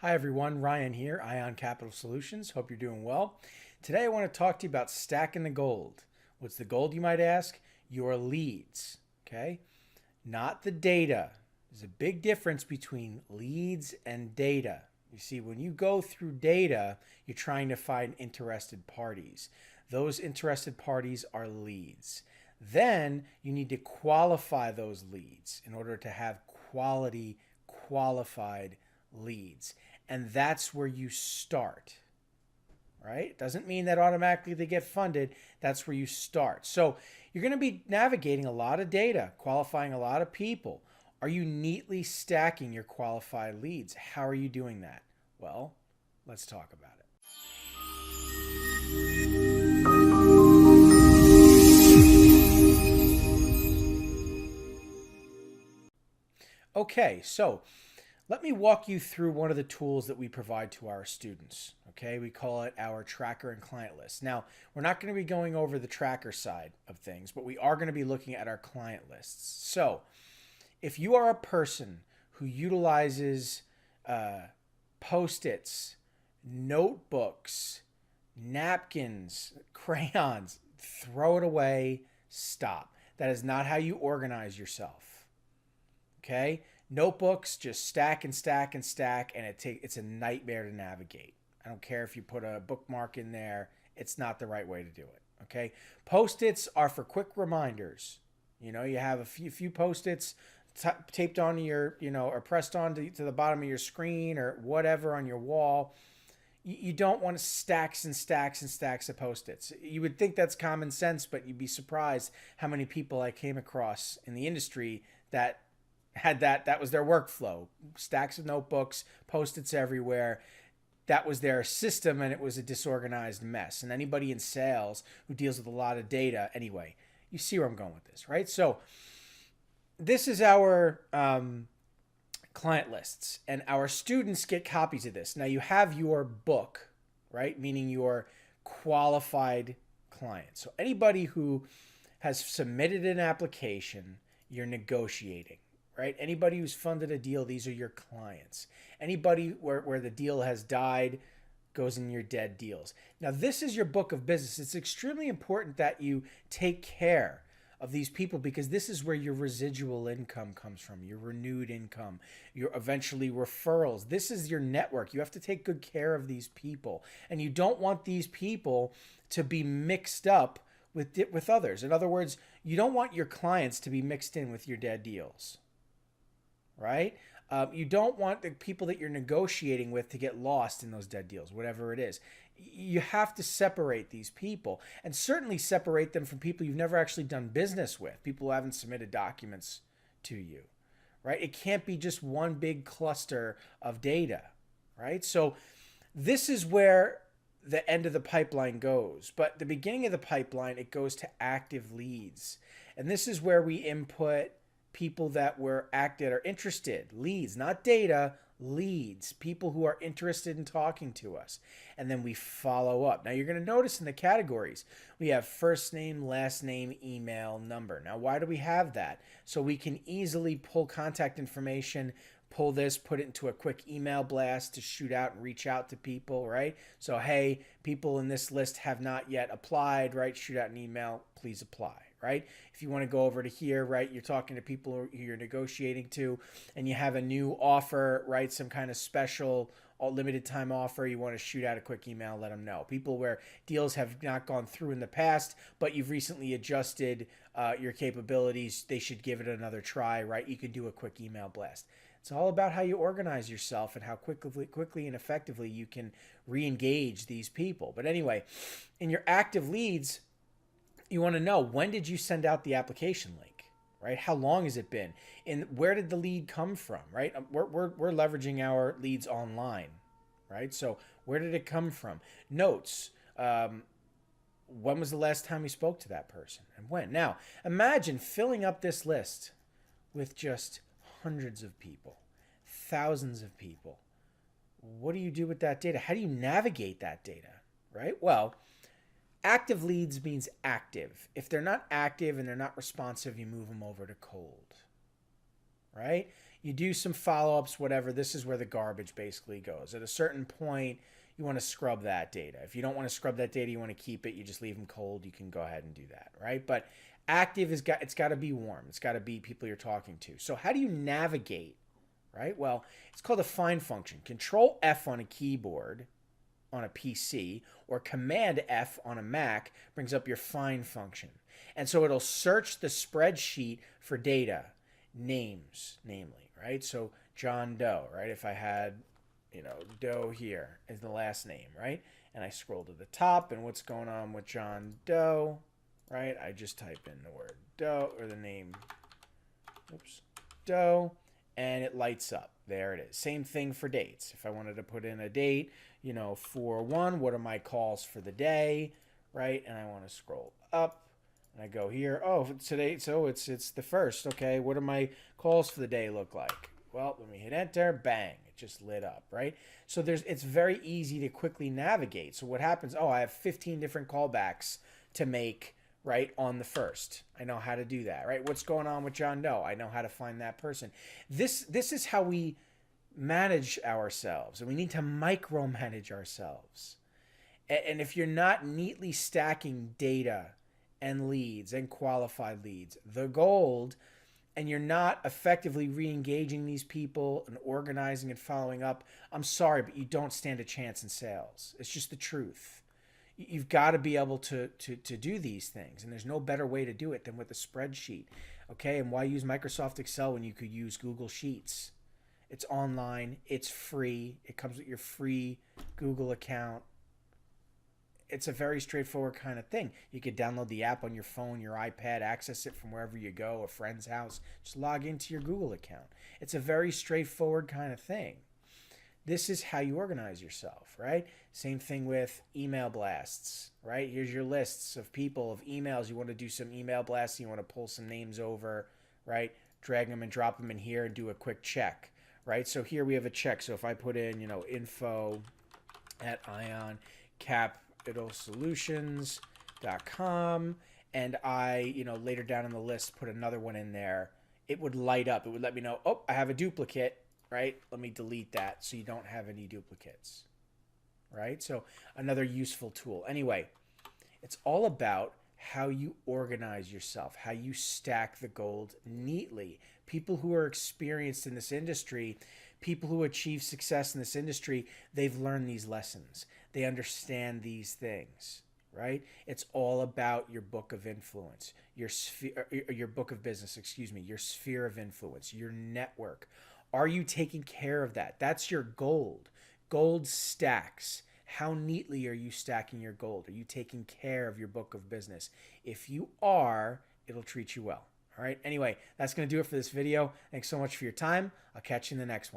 Hi everyone, Ryan here, Ion Capital Solutions. Hope you're doing well. Today I want to talk to you about stacking the gold. What's the gold, you might ask? Your leads, okay? Not the data. There's a big difference between leads and data. You see, when you go through data, you're trying to find interested parties. Those interested parties are leads. Then you need to qualify those leads in order to have quality, qualified leads. And that's where you start, right? It doesn't mean that automatically they get funded. That's where you start. So you're going to be navigating a lot of data, qualifying a lot of people. Are you neatly stacking your qualified leads? How are you doing that? Well, let's talk about it. Okay, so let me walk you through one of the tools that we provide to our students. Okay, we call it our tracker and client list. Now, we're not going to be going over the tracker side of things, but we are going to be looking at our client lists. So, if you are a person who utilizes post-its, notebooks, napkins, crayons, throw it away, stop. That is not how you organize yourself. Okay? Notebooks just stack and stack and stack, and it's a nightmare to navigate. I don't care if you put a bookmark in there, it's not the right way to do it. Okay? Post-its are for quick reminders. You know, you have a few post-its taped onto your, or pressed onto to the bottom of your screen or whatever on your wall. You don't want stacks and stacks and stacks of post-its. You would think that's common sense, but you'd be surprised how many people I came across in the industry that had that was their workflow. Stacks of notebooks, post-its everywhere. That was their system, and it was a disorganized mess. And anybody in sales who deals with a lot of data, anyway, you see where I'm going with this, right? So this is our client lists, and our students get copies of this. Now you have your book, right? Meaning your qualified clients. So anybody who has submitted an application, you're negotiating, right? Anybody who's funded a deal, these are your clients. Anybody where the deal has died goes in your dead deals. Now this is your book of business. It's extremely important that you take care of these people, because this is where your residual income comes from, your renewed income, your eventually referrals. This is your network. You have to take good care of these people, and you don't want these people to be mixed up with others. In other words, you don't want your clients to be mixed in with your dead deals, right? You don't want the people that you're negotiating with to get lost in those dead deals, whatever it is. You have to separate these people, and certainly separate them from people you've never actually done business with, people who haven't submitted documents to you, right? It can't be just one big cluster of data, right? So this is where the end of the pipeline goes. But the beginning of the pipeline, it goes to active leads. And this is where we input people that were active or interested, leads, not data, leads, people who are interested in talking to us. And then we follow up. Now you're going to notice in the categories, we have first name, last name, email, number. Now, why do we have that? So we can easily pull contact information, pull this, put it into a quick email blast to shoot out and reach out to people, right? So, hey, people in this list have not yet applied, right? Shoot out an email, please apply, right? If you want to go over to here, right, you're talking to people who you're negotiating to, and you have a new offer, right, some kind of special limited time offer, you want to shoot out a quick email, let them know. People where deals have not gone through in the past, but you've recently adjusted your capabilities, they should give it another try, right? You can do a quick email blast. It's all about how you organize yourself and how quickly and effectively you can re-engage these people. But anyway, in your active leads, you want to know, when did you send out the application link, right? How long has it been? And where did the lead come from, right? We're leveraging our leads online, right? So where did it come from? Notes. When was the last time you spoke to that person and when? Now, imagine filling up this list with just hundreds of people, thousands of people. What do you do with that data? How do you navigate that data, right? Well, active leads means active. If they're not active and they're not responsive, you move them over to cold, right? You do some follow-ups, whatever. This is where the garbage basically goes. At a certain point, you want to scrub that data. If you don't want to scrub that data, you want to keep it, you just leave them cold, you can go ahead and do that, right? But active it's got to be warm. It's got to be people you're talking to. So how do you navigate, right? Well, it's called a find function. Control F on a keyboard on a PC or Command F on a Mac brings up your find function. And so it'll search the spreadsheet for data, names, namely, right? So John Doe, right? If I had, Doe here is the last name, right? And I scroll to the top, and what's going on with John Doe, right? I just type in the word Doe or the name, Doe, and it lights up. There it is. Same thing for dates. If I wanted to put in a date, 4/1, what are my calls for the day, right? And I want to scroll up, and I go here. Oh, today, so it's the first. Okay, what do my calls for the day look like? Well, let me hit enter. Bang, it just lit up, right? So it's very easy to quickly navigate. So what happens? Oh, I have 15 different callbacks to make, right, on the first. I know how to do that, right? What's going on with John Doe? I know how to find that person. This is how we manage ourselves, and we need to micromanage ourselves. And if you're not neatly stacking data and leads and qualified leads, the gold, and you're not effectively re-engaging these people and organizing and following up, I'm sorry, but you don't stand a chance in sales. It's just the truth. You've got to be able to do these things, and there's no better way to do it than with a spreadsheet. Okay, and why use Microsoft Excel when you could use Google Sheets? It's online, it's free, it comes with your free Google account. It's a very straightforward kind of thing. You could download the app on your phone, your iPad, access it from wherever you go, a friend's house, just log into your Google account. It's a very straightforward kind of thing. This is how you organize yourself, right? Same thing with email blasts, right? Here's your lists of people, of emails. You want to do some email blasts, you want to pull some names over, right? Drag them and drop them in here and do a quick check, right? So here we have a check. So if I put in, info@ioncapitalsolutions.com, and I, later down in the list put another one in there, it would light up. It would let me know, oh, I have a duplicate, right? Let me delete that so you don't have any duplicates, right? So another useful tool. Anyway, it's all about how you organize yourself, how you stack the gold neatly. People who are experienced in this industry, people who achieve success in this industry, they've learned these lessons. They understand these things, right? It's all about your book of influence, your book of business, your sphere of influence, your network. Are you taking care of that? That's your gold. Gold stacks. How neatly are you stacking your gold? Are you taking care of your book of business? If you are, it'll treat you well. All right. Anyway, that's going to do it for this video. Thanks so much for your time. I'll catch you in the next one.